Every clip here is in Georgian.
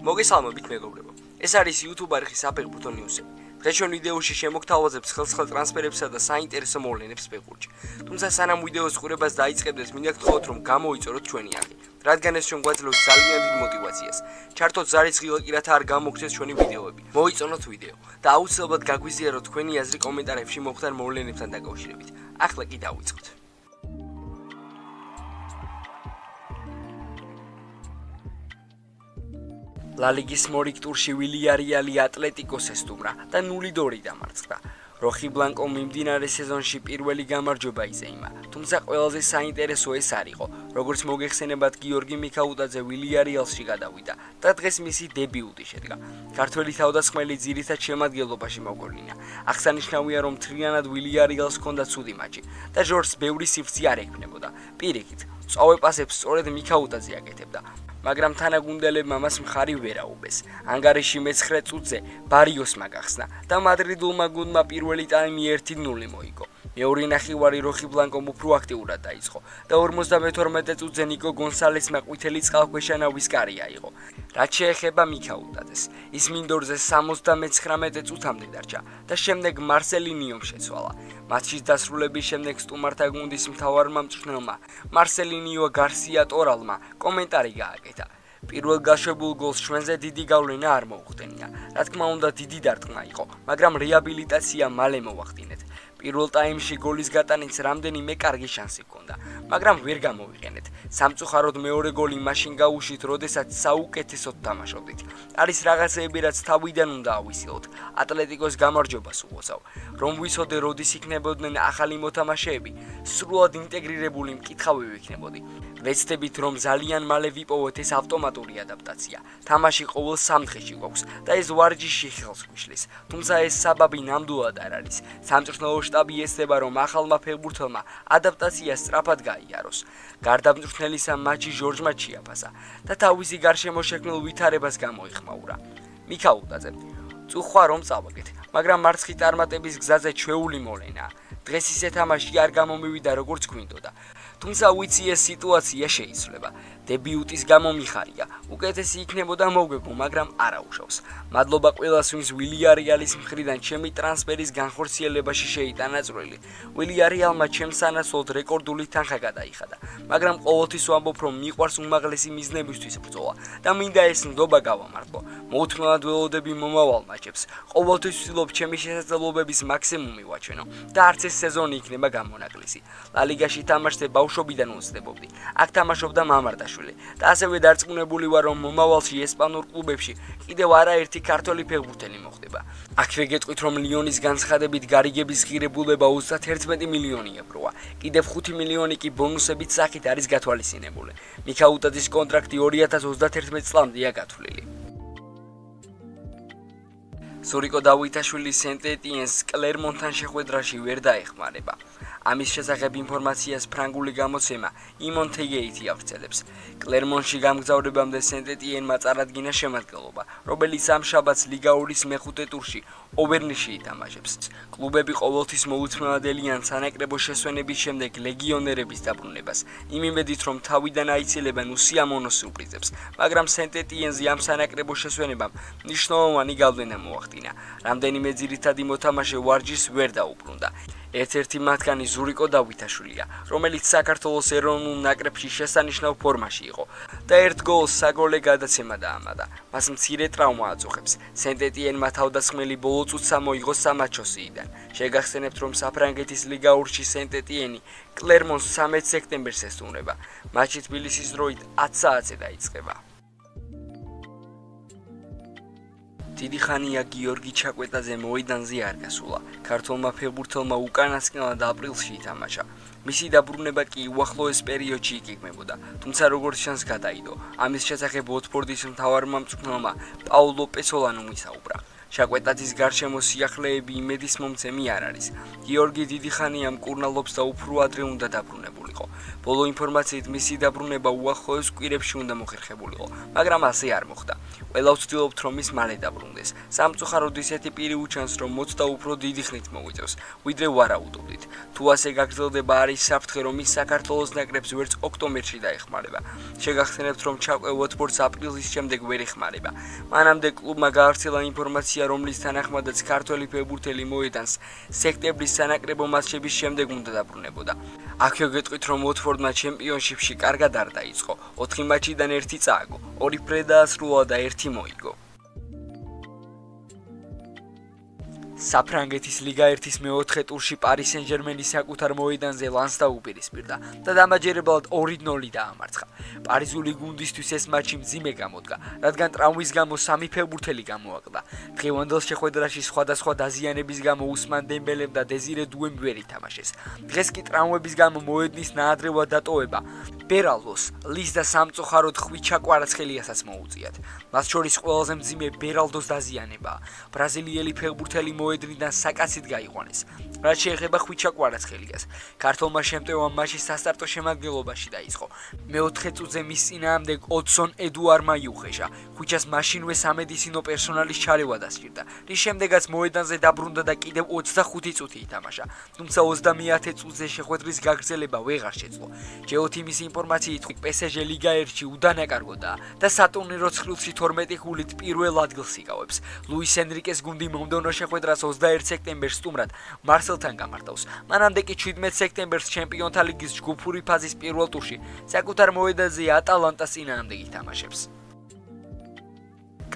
მოგესალმებით მეგობრებო. ეს არის YouTube არხი საფეხბურთო ნიუსები. დღეს ჩვენ ვიდეოში შემოგთავაზებთ ხელსხელ ტრანსფერებსა და საინტერესო მოვლენებს ფეხბურთში. თუმცა სანამ ვიდეოს ყურებას დაიწყებდეთ, მინდა გთხოვოთ რომ გამოიწოროთ ჩვენი არხი, რადგან ეს ჩვენ გვაძლევს ძალიან დიდ мотивაციას. ჩართოთ ზარისხილ კი რათა არ გამოგცეს ჩვენი ვიდეოები. მოიწონოთ ვიდეო და აუცილებლად გაგვიზიაროთ თქვენი აზრი კომენტარებში მომხდარ მოვლენებთან დაკავშირებით. ახლა კი დავიწყოთ. La Ligის მორიგ ტურში ვილიარეალი ატლეტიკოს ესტუმრა და 0-2 დამარცხდა. როხი ბლანკომ მიმდინარე სეზონში პირველი გამარჯვება იზეიმა, თუმცა ყველაზე საინტერესო ეს არ იყო, როგორც მოგეხსენებათ გიორგი მიქაუტაძე ვილიარეალში გადავიდა და დღეს მისი დებიუტი შედგა. ქართველი თავდამსხმელი ძირითად შემადგენლობაში მოგვევლინა. აღსანიშნავია, რომ თლიანად ვილიარეალს ჰქონდა ცუდი მატჩი და ჟორჟს ბევრი სიფრცე არ ექნებოდა. პირიქით, სწავე პასებს სწორედ მიქაუტაძე აკეთებდა. მაგრამ თანაგუნდელებმა მას მხარი ვერ აუბეს. ანგარიში მე-9 წუთზე ბარიოსმა გახსნა და მადრიდულმა გუნდმა პირველი ტაიმი 1-0 მოიგო. მეორე ნახევარი როხი ბლანკომ უფრო აქტიურად დაიწყო და 52 წუთზე ნიკო გონსალესმა ყვითელი წყალქვეშა-ნავის კარი აიღო. რაც შეეხება მიქაუტაძეს, ის მინდორზე 79 წუთამდე დარჩა და შემდეგ მარსელინიომ შეცვალა. მატჩის დასრულების შემდეგ სტუმართა გუნდის მთავარმა მწვრთნელმა მარსელინიო გარსია ტორალმა კომენტარი გააკეთა. პირველ გაშვებულ გოლს ჩვენზე დიდი გავლენა არ მოუხდენია. რა თქმა უნდა, დიდი დარტყმა იყო, მაგრამ რეაბილიტაცია მალე მოვახდინეთ. პირველ ტაიმში გოლის გატანიც რამდენიმე კარგი შანსი ჰქონდა, მაგრამ ვერ გამოვიყენეთ. სამწუხაროდ მეორე გოლი მაშინ გაუშვით, როდესაც საუკეთესოდ თამაშობდით. არის რაღაცეები, რაც თავიდან უნდა ავისილოთ. ატლეტიკოს გამარჯვებას უღოსავ. რომ ვიცოდე, როდის იქნებოდნენ ახალი მოთამაშეები, სრულად ინტეგრირებული მკითხავი ვიქნებოდი. ვეცდებით, რომ ძალიან მალე ვიპოვოთ ეს ავტომატური ადაპტაცია. თამაში ყოველ 3 დღეში გვაქვს და ეს ვარჯიში ხელს გვიშლის. თუმცა ეს საბაბი ნამდვილად არ არის. სამწვრთნელო შტაბი ეცდება, რომ ახალმა ფეხბურთელმა ადაპტაცია სწრაფად გაიაროს. გარდა მწვრთნელისა, მატჩი ჟორჟმა ჩიაფასა და თავისი გარშემო შექმნილ ვითარებას გამოიხმაურა. მიქაუტაძე: წუხვა რომ წავაგეთ, მაგრამ მარცხით წარმატების გზაზე ჩვეული მოვლენაა. დღეს ისე თამაში არ გამომივიდა, როგორც გვინდოდა. თუმცა ვიცი, ეს სიტუაცია შეიცვლება. დებიუტის გამო მიხარია. უკეთესი იქნებოდა მოგვეგო, მაგრამ არა უშავს. მადლობა ყველას, ვინც ვილიარეალის მხრიდან ჩემი ტრანსფერის განხორციელებაში შეიტანა წვლილი. ვილიარეალმა ჩემს სანაცვლოდ რეკორდული თანხა გადაიხადა, მაგრამ ყოველთვის ვამბობ, რომ მიყვარს უმაღლესი მიზნებისთვის ბრძოლა და მინდა ეს ნდობა გავამართლო. მოუთმენლად ველოდები მომავალ მატჩებს. ყოველთვის ვცდილობ ჩემი შესაძლებლობების მაქსიმუმი ვაჩვენო და არც ეს სეზონი იქნება გამონაკლისი. ლა ლიგაში თამაშზე ბავშვობიდან ვუცდებობდი. აქ თამაშობდა მამარდაშვილი და ასევე დარწმუნებული ვარ, რომ მომავალში ესპანურ კლუბებში კიდევ არაერთი ქართველი ფეხბურთელი მოხდება. აქვე გეტყვით, რომ ლიონის განცხადებით გარიგების ღირებულება 31 მილიონი ევროა. კიდევ 5 მილიონი კი ბონუსებით სახით არის გათვალისწინებული. მიქაუტაძის კონტრაქტი 2031 წლამდეა გათვლილი. სურიკო დავითაშვილი სენტ-ეტიენს კლერმონთან შეხვედრაში ვერ დაეხმარება. ამის შესახებ ინფორმაციას ფრანგული გამოცემა იმონთეგეიტი ავრცელებს. კლერმონში გამგზავრებამდე სენტ-ეტიენმა წარადგინა შემადგენლობა, რომელიც ამ შაბათს ლიგა 2-ის მეხუთე ტურში ოვერნიში ითამაშებს. კლუბები ყოველთვის მოუთმენლადელიან სანაკრებო შესვენების შემდეგ ლეგიონერების დაბრუნებას, იმ იმედით, რომ თავიდან აიცილებენ უსიამოვნო სიურპრიზებს, მაგრამ სენტ-ეტიენზე ამ სანაკრებო შესვენებამ მნიშვნელოვანი გავლენა მოახდინა. რამდენიმე ძირითადი მოთამაშე ვარჯიშს ვერ დაუბრუნდა. ერთ-ერთი მათგანი ზურიკო დავითაშვილია, რომელიც საქართველოს ეროვნულ ნაკრებში შესანიშნავ ფორმაში იყო და ერთ გოლს საგოლე გადაცემა დაამატა. მას მცირე ტრავმა აწუხებს. სენტ-ეტიენმა თავდამსხმელი ბოლო წუთსა მოიგო სამატჩო სიიდან. შეგახსენებთ, რომ საფრანგეთის ლიგა 2-ში სენტ-ეტიენი კლერმონს 13 სექტემბერს ესტუმრება. მატჩი თბილისის დროით 10 საათზე დაიწყება. დიდი ხანია გიორგი ჩაკვეტაძე მოედანზე არ გასულა. ქართველმა ფეხბურთელმა უკანასკნელად აპრილში ითამაშა. მისი დაბრუნება კი უახლოეს პერიოდში იგეგმებოდა, თუმცა როგორც ჩანს გადაიდო. ამის შესახებ ოტფორდის მთავარმა მწვრთნელმა პაულო პესოლანომ ისაუბრა. ჩაკვეტაძის გარშემო სიახლეები იმედის მომცემი არ არის. გიორგი დიდი ხანია მკურნალობს და უფრო ადრე უნდა დაბრუნებულიყო. ბოლო ინფორმაციით მისი დაბრუნება უახლოეს კვირებში უნდა მოხერხებულიყო, მაგრამ ასე არ მოხდა. ყველა ვცდილობთ რომ ის მალე დაბრუნდეს. სამწუხაროდ ისეთი პირი უჩანს რომ მოცდა უფრო დიდი ხნით მოგვიწევს, ვიდრე ვარაუდობდით. თუ ასე გაგრძელდება არის საფრთხე რომ ის საქართველოს ნაკრებს ვერც ოქტომბერში დაეხმარება. შეგახსენებთ რომ ჩაკვე ვოტფორდს აპრილის შემდეგ ვერ ეხმარება. მანამდე კლუბმა გაავრცელა ინფორმაცია რომლის თანახმადაც ქართველი ფეხბურთელი მოედანს სექტემბრის სანაკრებო მატჩების შემდეგ უნდა დაბრუნებოდა. აქ გეტყვით რომ ვოტფორდმა ჩემპიონშიპში კარგად არ დაიწყო. 4 მატჩიდან 1 წააგო, 2 ფრე დაასრულა და 1 მოიგო. საფრანგეთის ლიგა 1-ის მეოთხე ტურში პარის სენ-ჟერმენი საკუთარ მოედანზე ლანსს დაუპირისპირდა და დამაჯერებლად 2-0 დაამარცხა. პარიზული გუნდისთვის ეს მატჩი მძიმე გამოდგა, რადგან ტრავმის გამო 3 ფეხბურთელი გამოაკლდა. დღევანდელ შეხვედრაში სხვადასხვა დაზიანების გამო უსმან დემბელემ და დეზირე დუემ ვერ ითამაშეს. დღეს კი ტრავმების გამო მოედნის ნაადრევად დატოვება ბერალდოს, ლის და სამწუხაროდ ხვიჩა კვარაცხელიასაც მოუწიათ. მათ შორის ყველაზე მძიმე ბერალდოს დაზიანებაა. ბრაზილიელი ფეხბურთელი მოედნიდან საკაცით გაიყვანეს. რაც შეეხება ხვიჩა კვარაცხელიას, ქართველმა შემტევამ მატჩის სასტარტო შემადგენლობაში დაიწყო. მეოთხე წუთზე მის წინააღმდეგ ოდსონ ედუარმა იუხეშა. ხვიჩას მაშინვე სამედიცინო პერსონალის ჩარევა დასჭირდა, რის შემდეგაც მოედანზე დაბრუნდა და კიდევ 25 წუთი ითამაშა. თუმცა 30 წუთზე შეხვედრის გაგრძელება ვეღარ შეძლო. ჯეოთიმის ინფორმაციით PSG ლიგა 1-ში უდანაკარგოდაა და სატურნირო ცხრილში 12 გულით პირველ ადგილს იკავებს. ლუის ენრიკეს გუნდი მომდევნო შეხვედრას 21 სექტემბერს სტუმრად მარსელთან გამართავს. მანამდე კი 17 სექტემბერს ჩემპიონთა ლიგის ჯგუფური ფაზის პირველ ტურში საკუთარ მოედანზე ატალანტას წინააღმდეგ ითამაშებს.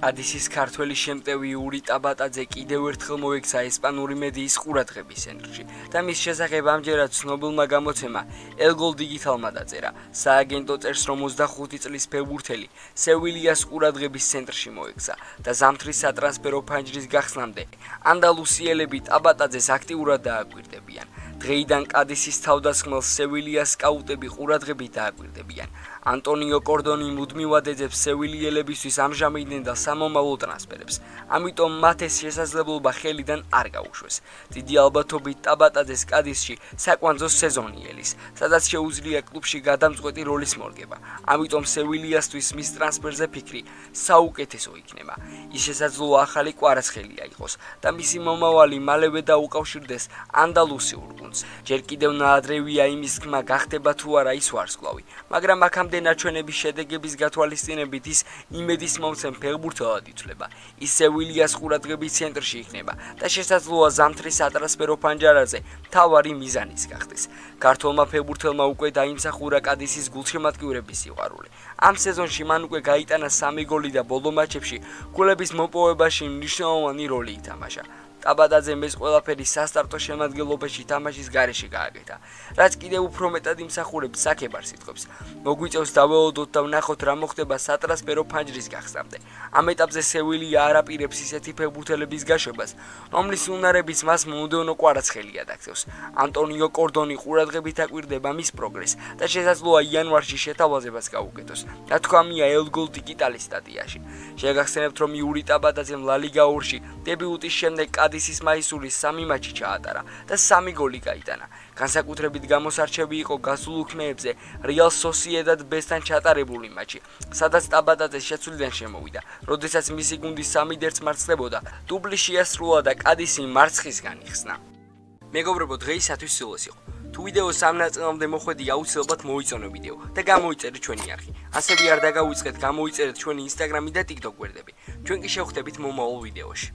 კადისის ქართველი შემტევი იური ტაბატაძე კიდევ ერთხელ მოექცა ესპანური მედიის ყურადღების ცენტრში და მის შესახებ ამჯერად ცნობილმა გამოცემა El Gol Digitalმა დაწერა. სააგენტო წერს რომ 25 წლის ფეხბურთელი სევილიას ყურადღების ცენტრში მოექცა და ზამთრის სატრანსფერო ფანჯრის გახსნამდე ანდალუსიელები ტაბატაძეს აქტიურად დააკვირდებიან. დღეიდან კადისის თავდასხმელს სევილიას სკაუტები ყურადღებით დააკვირდებიან. ანტონიო კორდონი მუდმივად ეძებს სევილიელებისთვის ამჟამინდელ და სამომავლო ტრანსფერებს, ამიტომ მათ ეს შესაძლებლობა ხელიდან არ გაუშვეს. დიდი ალბათობით ტაბატაძეს კადისში საკვანძო სეზონი ელის, სადაც შეუძლია კლუბში გადამწყვეტი როლის მორგება. ამიტომ სევილიასთვის მის ტრანსფერზე ფიქრი საუკეთესო იქნება. ის შესაძლოა ახალი კვარაცხელია იყოს და მისი მომავალი მალევე დაუკავშირდეს ანდალუსიურ გუნდს. ჯერ კიდევ ნაადრევია იმის თქმა გახდება თუ არა ის ვარსკვლავი, მაგრამ აქამდე ნაჩვენების შედეგების გათვალისწინებით ის იმედის მომცემ ფეხბურთელად ითვლება. ის სევილიას ყურადღების ცენტრში იქნება და შესაძლოა ზამთრის სატრანსფერო ფანჯარაზე მთავარი მიზანის გახდეს. ქართველმა ფეხბურთელმა უკვე დაიმსახურა კადისის გულშემატკივრების სიყვარული. ამ სეზონში მან უკვე გაიტანა 3 გოლი და ბოლო მატჩებში გოლების მოპოვებაში მნიშვნელოვანი როლი ითამაშა. ტაბატაძემ ეს ყველაფერი სასტარტო შემადგენლობაში თამაშის გარეშე გააკეთა, რაც კიდევ უფრო მეტად იმსახურებს საქებარ სიტყვებს. მოგვიწევს დაველოდოთ და ვნახოთ რა მოხდება სატრანსფერო ფანჯრის გახსნამდე. ამ ეტაპზე სევილია არ აპირებს ისეთი ფეხბურთელების გაშვებას, რომლის უნარებიც მას მომდევნო კვარაცხელია დაქცევს. ანტონიო კორდონი ყურადღებით აკვირდება მის პროგრესს და შესაძლოა იანვარში შეთავაზებას გაუკეთოს. ნათქვამია El Gol Digitalis სტატიაში. შეგახსენებთ რომ იური ტაბატაძემ ლა ლიგა 2-ში დებიუტის შემდეგ კადისის მაისურის 3 მატჩი ჩაატარა და 3 გოლი გაიტანა. განსაკუთრებით გამოსარჩევი იყო გასულ უქმეებზე Real Sociedad B-სთან ჩატარებული მატჩი, სადაც ტაბატაძე შეცვლიდან შემოვიდა, როდესაც მისი გუნდი 3-1 მარცხდებოდა, დუბლი შეასრულა და კადისი მარცხისგან იხსნა. მეგობრებო, დღეისათვის სულ ეს იყო. თუ ვიდეო 3 ნაწილამდე მოხვედი, აუცილებლად მოიწონო ვიდეო და გამოიწერეთ ჩვენი არხი. ასევე არ დაგავიწყეთ, გამოიწერეთ ჩვენი Instagram-ი და TikTok გვერდები. ჩვენ კი შევხვდებით მომავალ ვიდეოში.